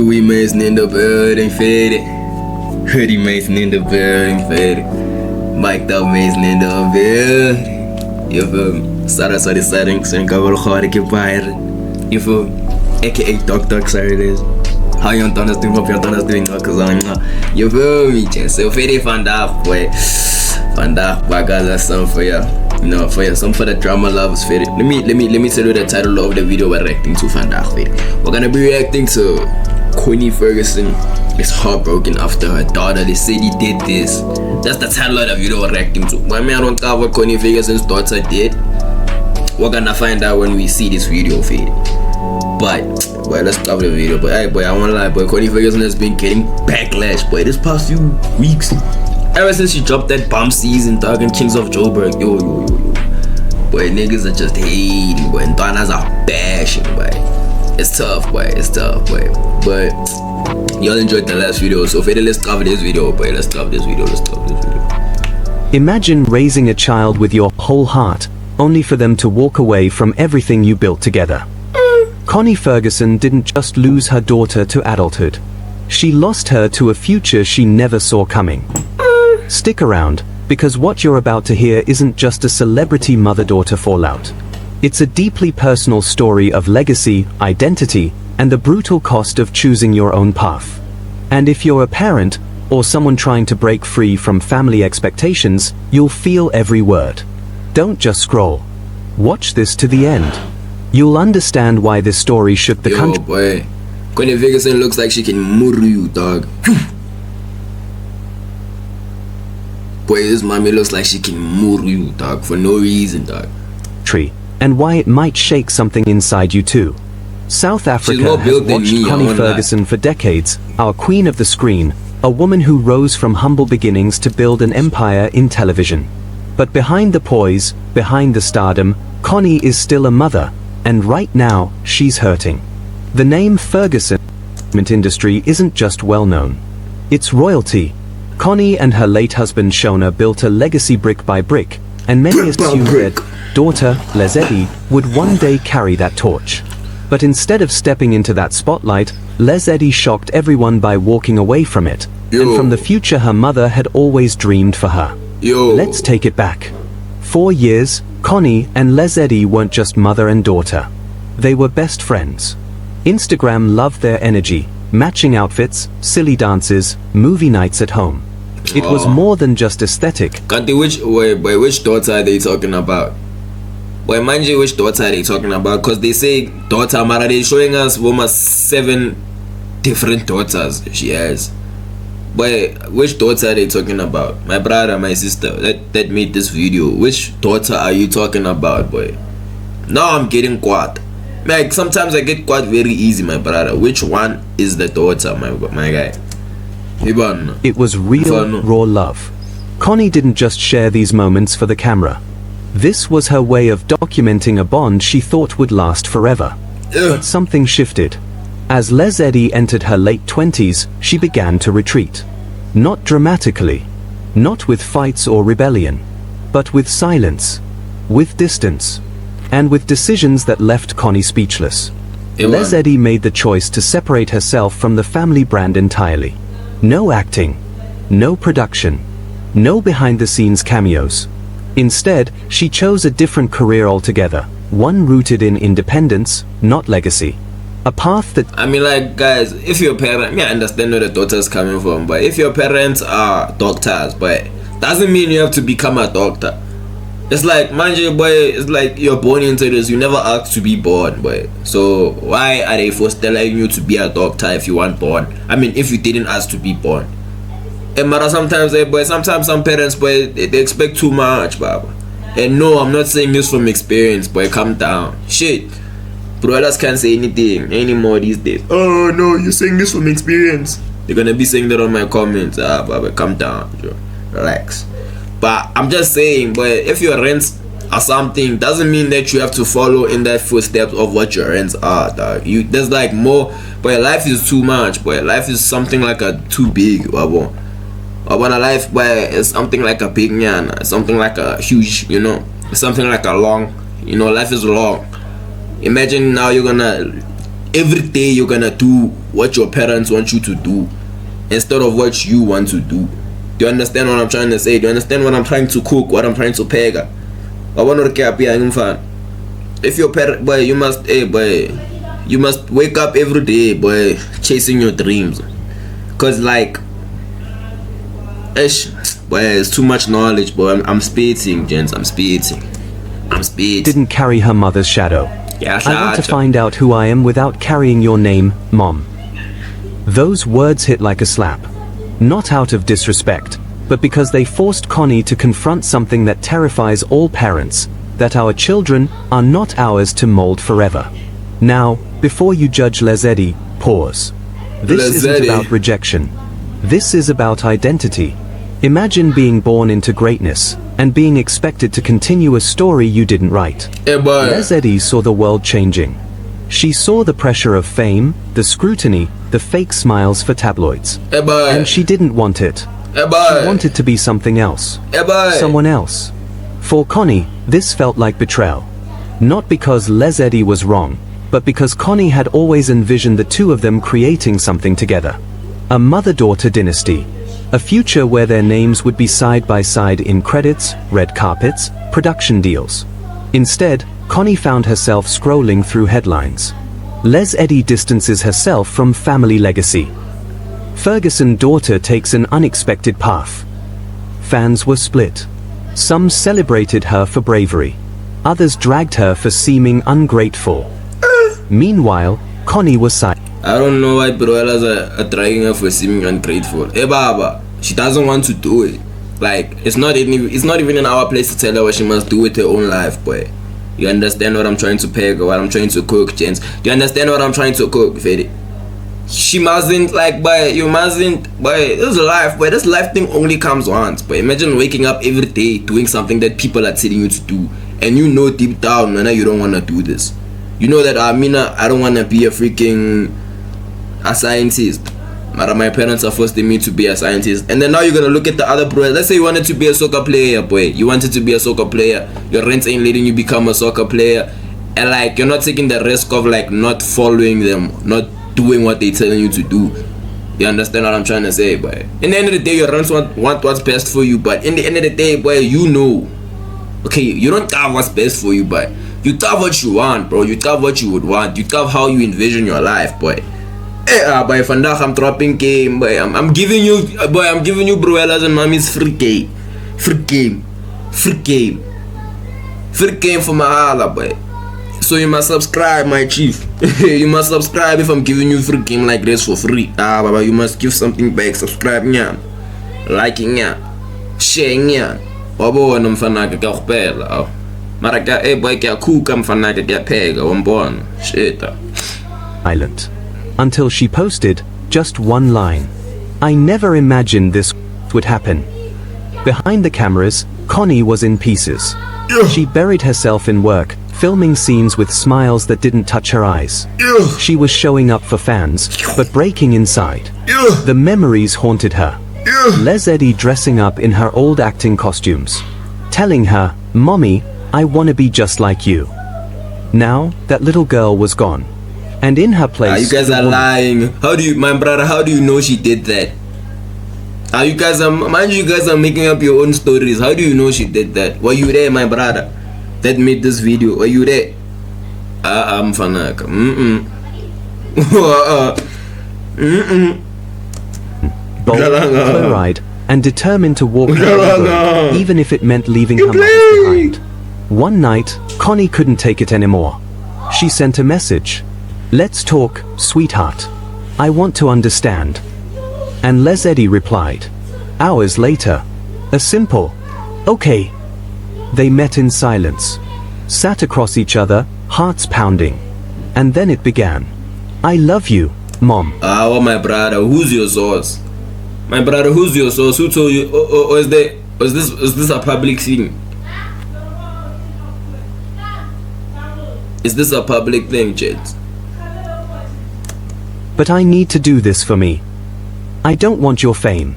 Dewey Mason in the building, faded. Hoodie Mason in the building, faded. Mic'd up Mason in the building. You feel me? Sorry, saying cover hard to buy it. You feel me? AKA Doc, sorry it is. How you don't understand what you're doing, cause I'm not. You feel me, Jen? So faded vandaag, boy. Vandaag, guys, that's something for you. You know, some for the drama lovers, faded. Let me tell you the title of the video we're reacting to vandaag, faded. We're gonna be reacting to Connie Ferguson is heartbroken after her daughter. They said he did this. That's the title of the video we're reacting to. But I don't care what Connie Ferguson's daughter did. We're gonna find out when we see this video, faded. But boy, let's stop the video. But hey, boy, I won't lie, boy, Connie Ferguson has been getting backlash, boy, this past few weeks. Ever since she dropped that bomb season, dog, and Kings of Joburg, yo. Boy, niggas are just hating, boy, and Donnas are bashing, boy. It's tough, boy. But y'all enjoyed the last video, so let's cover this video, boy. Let's cover this video. Imagine raising a child with your whole heart, only for them to walk away from everything you built together. Connie Ferguson didn't just lose her daughter to adulthood. She lost her to a future she never saw coming. Stick around, because what you're about to hear isn't just a celebrity mother-daughter fallout. It's a deeply personal story of legacy, identity, and the brutal cost of choosing your own path. And if you're a parent, or someone trying to break free from family expectations, you'll feel every word. Don't just scroll. Watch this to the end. You'll understand why this story shook the country. Boy, Connie Ferguson looks like she can murder you, dog. Boy, this mommy looks like she can murder you, dog, for no reason, dog. And why it might shake something inside you too. South Africa has watched Connie Ferguson for decades, our queen of the screen, a woman who rose from humble beginnings to build an empire in television. But behind the poise, behind the stardom, Connie is still a mother. And right now, she's hurting. The name Ferguson industry isn't just well known. It's royalty. Connie and her late husband Shona built a legacy brick by brick, and many assumed their daughter, Lesedi, would one day carry that torch. But instead of stepping into that spotlight, Lesedi shocked everyone by walking away from it, and from the future her mother had always dreamed for her. Let's take it back. 4 years, Connie and Lesedi weren't just mother and daughter. They were best friends. Instagram loved their energy, matching outfits, silly dances, movie nights at home. It was more than just aesthetic. Which daughter are they talking about? Boy, mind you, which daughter are they talking about? Because they say daughter, Mara, they're showing us almost 7 different daughters she has. Boy, which daughter are they talking about? My brother, my sister, that made this video. Which daughter are you talking about, boy? Now I'm getting quiet. Like, sometimes I get quiet very easy, my brother. Which one is the daughter, my guy? It was real, raw love. Connie didn't just share these moments for the camera. This was her way of documenting a bond she thought would last forever. But something shifted. As Lesedi entered her late 20s, she began to retreat. Not dramatically, not with fights or rebellion, but with silence, with distance, and with decisions that left Connie speechless. Lesedi made the choice to separate herself from the family brand entirely. No acting, no production, no behind-the-scenes cameos. Instead, she chose a different career altogether, one rooted in independence, not legacy. A path that... I mean, like, guys, if your parents... I understand where the daughter's coming from, but if your parents are doctors, but doesn't mean you have to become a doctor. It's like, mind you, boy, it's like you're born into this. You never asked to be born, boy. So why are they forced telling you to be a doctor if you weren't born? I mean, if you didn't ask to be born. And sometimes, boy, sometimes some parents, boy, they expect too much, baba. And no, I'm not saying this from experience, boy. Calm down. Shit. Brothers can't say anything anymore these days. Oh no, you're saying this from experience. They're gonna be saying that on my comments. Baba, calm down, bro. Relax. But I'm just saying, boy, if your rents are something, doesn't mean that you have to follow in that footsteps of what your rents are, dog. There's like more, boy. Life is too much, boy. Life is something like a too big, baba. I want a life where it's something like a big man, something like a huge, you know, something like a long, you know, life is long. Imagine now you're gonna Every day you're gonna do what your parents want you to do instead of what you want to do. Do you understand what I'm trying to say? Do you understand what I'm trying to cook, what I'm trying to pega? If your parent, boy, you must, you must wake up every day, boy, chasing your dreams. Cause like, boy, it's too much knowledge, boy. I'm spitting, gents. I'm spitting. Didn't carry her mother's shadow. Yeah, I want to find out who I am without carrying your name, Mom. Those words hit like a slap. Not out of disrespect, but because they forced Connie to confront something that terrifies all parents, that our children are not ours to mold forever. Now, before you judge Lezedi, pause. This isn't about rejection. This is about identity. Imagine being born into greatness, and being expected to continue a story you didn't write. Lezedi saw the world changing. She saw the pressure of fame, the scrutiny, the fake smiles for tabloids. And she didn't want it. She wanted to be something else. Someone else. For Connie, this felt like betrayal. Not because Lezedi was wrong, but because Connie had always envisioned the two of them creating something together. A mother-daughter dynasty. A future where their names would be side by side in credits, red carpets, production deals. Instead, Connie found herself scrolling through headlines. Lezedi distances herself from family legacy. Ferguson daughter takes an unexpected path. Fans were split. Some celebrated her for bravery. Others dragged her for seeming ungrateful. Meanwhile, Connie was silent. I don't know why Bruelas are dragging her for seeming ungrateful. Baba, she doesn't want to do it. Like, it's not even in our place to tell her what she must do with her own life, boy. You understand what I'm trying to peg or what I'm trying to cook, gents? Do you understand what I'm trying to cook, Fede? She mustn't, like, boy, you mustn't, boy, this is life, boy, this life thing only comes once, boy. Imagine waking up every day doing something that people are telling you to do, and you know deep down, man, you don't want to do this. You know that, I don't want to be a freaking a scientist. My parents are forcing me to be a scientist. And then now you're gonna look at the other bro. Let's say you wanted to be a soccer player, boy. You wanted to be a soccer player. Your rent ain't letting you become a soccer player. And like, you're not taking the risk of like not following them, not doing what they're telling you to do. You understand what I'm trying to say, boy? In the end of the day, your parents want what's best for you. But in the end of the day, boy, you know. Okay, you don't have what's best for you, but you have what you want, bro. You have what you would want. You have how you envision your life, boy. Boy, vandaag I'm dropping game, boy. I'm giving you, boy, I'm giving you Bruella's and mommy's free game. Free game. Free game. Free game for my hala, boy. So you must subscribe, my chief. You must subscribe if I'm giving you free game like this for free. Baba, you must give something back. Subscribe, nya. Liking, nya. Sharing, nya. Wabo, mfana ka kupela. Mara ka, boy, ka kuka mfana ka pega. Wambona. Shit. Island. Until she posted just one line. I never imagined this would happen. Behind the cameras, Connie was in pieces. She buried herself in work, filming scenes with smiles that didn't touch her eyes. She was showing up for fans, but breaking inside. The memories haunted her. Lezedi dressing up in her old acting costumes, telling her, "Mommy, I wanna be just like you." Now, that little girl was gone. And in her place, you guys are lying. How do you, my brother? How do you know she did that? You guys are making up your own stories. How do you know she did that? Were you there, my brother? That made this video. Were you there? I'm fanaka. Bold, clear-eyed, and determined to walk her even if it meant leaving her mother behind. One night, Connie couldn't take it anymore. She sent a message. "Let's talk, sweetheart. I want to understand." And Lezedi replied. Hours later, a simple, "Okay." They met in silence, sat across each other, hearts pounding. And then it began. "I love you, Mom." Oh, my brother, who's your source? My brother, who's your source? Who told you? Is this a public thing? Is this a public thing, Jets? "But I need to do this for me. I don't want your fame.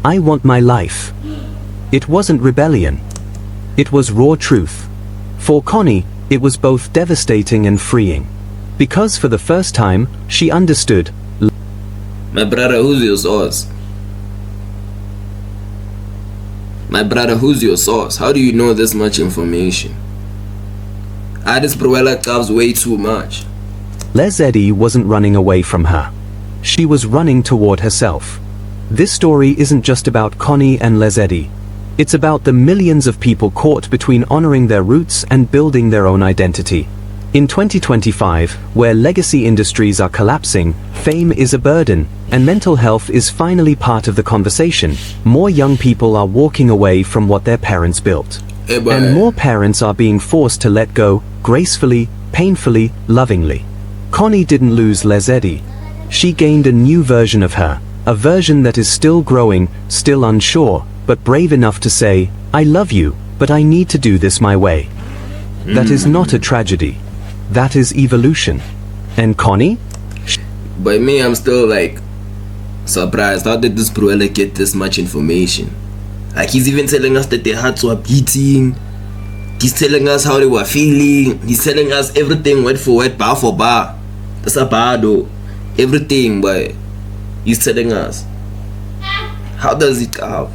I want my life." It wasn't rebellion. It was raw truth. For Connie, it was both devastating and freeing. Because for the first time, she understood. My brother, who's your source? My brother, who's your source? How do you know this much information? This Bruella covers way too much. Lezedi wasn't running away from her. She was running toward herself. This story isn't just about Connie and Lezedi. It's about the millions of people caught between honoring their roots and building their own identity. In 2025, where legacy industries are collapsing, fame is a burden, and mental health is finally part of the conversation, more young people are walking away from what their parents built. And more parents are being forced to let go, gracefully, painfully, lovingly. Connie didn't lose Lezedi. She gained a new version of her, a version that is still growing, still unsure, but brave enough to say, I love you, but I need to do this my way. That is not a tragedy. That is evolution. And Connie? By me, I'm still like surprised. How did this Bruella get this much information? Like, he's even telling us that their hearts were beating. He's telling us how they were feeling. He's telling us everything word for word, bar for bar. That's a bar though. Everything, but he's telling us. How does it go?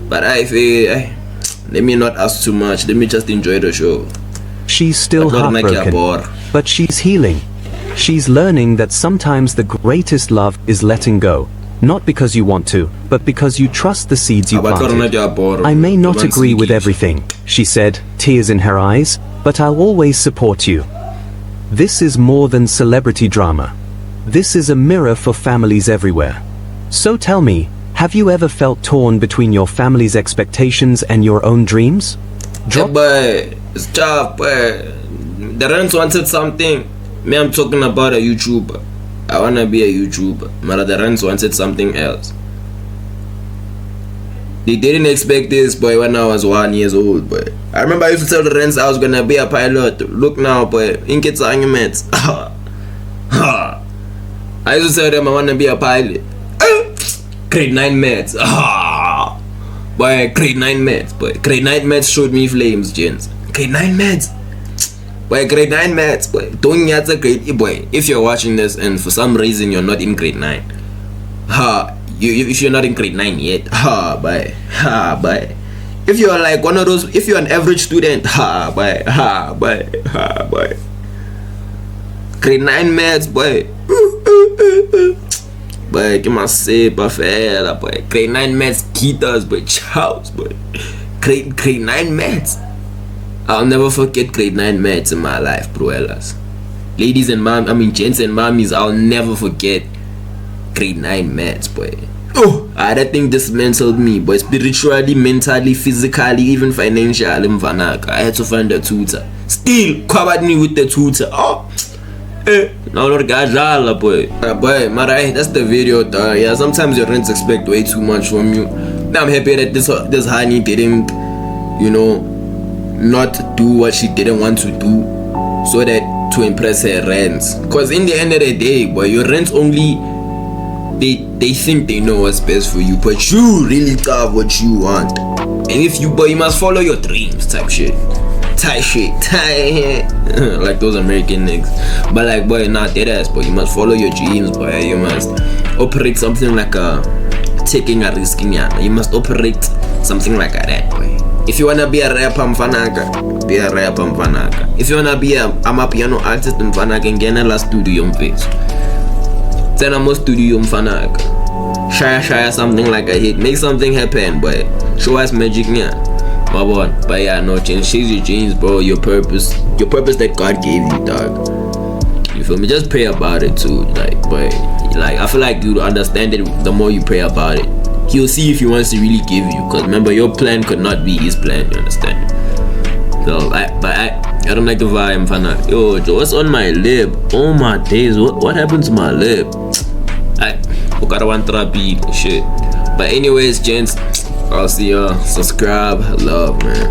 But I feel, let me not ask too much. Let me just enjoy the show. She's still heartbroken, but she's healing. She's learning that sometimes the greatest love is letting go. Not because you want to, but because you trust the seeds you planted. I may not agree with everything, she said, tears in her eyes, but I'll always support you. This is more than celebrity drama. This is a mirror for families everywhere. So tell me, have you ever felt torn between your family's expectations and your own dreams? It's tough, but the Rents wanted something. Me, I'm talking about a YouTuber. I wanna be a YouTuber. But the Rents wanted something else. They didn't expect this, boy, when I was 1 year old, boy. I remember I used to tell the Rents I was gonna be a pilot. Look now, boy. In kids arguments. I used to tell them I wanna be a pilot. Grade 9 maths. Boy, grade 9 maths, boy. Grade 9 maths showed me flames, gents. Grade 9 maths. Boy, grade 9 maths, boy. Don't get a grade, boy. If you're watching this and for some reason you're not in grade 9, if you're not in grade 9 yet, boy. If you're like one of those, if you're an average student, boy. Grade 9 maths, boy. Boy, you must say, boy. Grade 9 maths, guitars, boy. Chows, boy. Grade 9 maths. I'll never forget grade 9 maths in my life, Bruellas. Ladies and gents and mommies, I'll never forget grade 9 maths, boy. I think this dismantled me, boy. Spiritually, mentally, physically, even financially, I had to find a tutor. Still, covered me with the tutor. Now not gajala, boy. Boy, Marai, that's the video, dog. Yeah, sometimes your parents expect way too much from you. Now I'm happy that this honey didn't, not do what she didn't want to do, so that to impress her rents. Cause in the end of the day, boy, your rents only they think they know what's best for you, but you really got what you want. And if you, boy, you must follow your dreams, type shit. Like those American niggas. But like, boy, not dead ass, boy. You must follow your dreams, boy. You must operate something like taking a risk in ya. You must operate something like that, boy. If you wanna be a rapper, mfanaka, be a rapper, mfanaka. If you wanna be a piano artist, mfanaka, ngena la studio mfethu. Tena mo studio mfanaka. Share something like a hit. Make something happen, boy. Show us magic, yeah. But yeah, no change. Chase your dreams, bro. Your purpose that God gave you, dog. You feel me? Just pray about it too, like, boy. Like, I feel like you understand it the more you pray about it. He'll see if he wants to really give you. Cause remember, your plan could not be his plan. You understand? So, I don't like the vibe, fana. Yo, Joe, what's on my lip? Oh my days, what happened to my lip? I got one beat shit. But anyways, gents, I'll see y'all. Subscribe. Love, man.